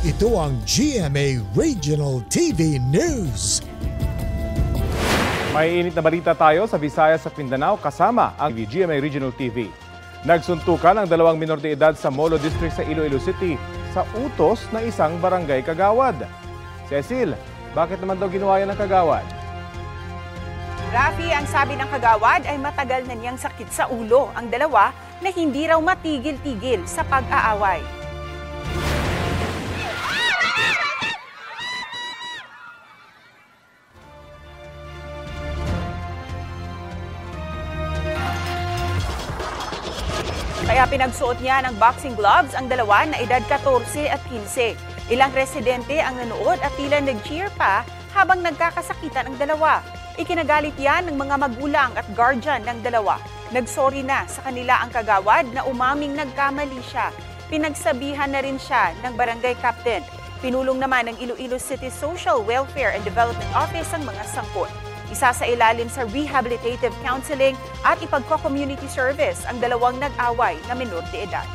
Ito ang GMA Regional TV News. May init na balita tayo sa Visayas at Mindanao kasama ang GMA Regional TV. Nagsuntukan ang dalawang minor de edad sa Molo District sa Iloilo City sa utos na isang barangay kagawad. Cecil, bakit naman daw ginawa yan ng kagawad? Rafi, ang sabi ng kagawad ay matagal na niyang sakit sa ulo ang dalawa na hindi raw matigil-tigil sa pag-aaway. Kaya pinagsuot niya ng boxing gloves ang dalawa na edad 14 at 15. Ilang residente ang nanood at tila nag-cheer pa habang nagkakasakitan ang dalawa. Ikinagalit yan ng mga magulang at guardian ng dalawa. Nagsorry na sa kanila ang kagawad na umaming nagkamali siya. Pinagsabihan na rin siya ng barangay captain. Pinulong naman ng Iloilo City Social Welfare and Development Office ang mga sangkot. Isa sa ilalim sa rehabilitative counseling at ipagko-community service ang dalawang nag-away na minor de edad.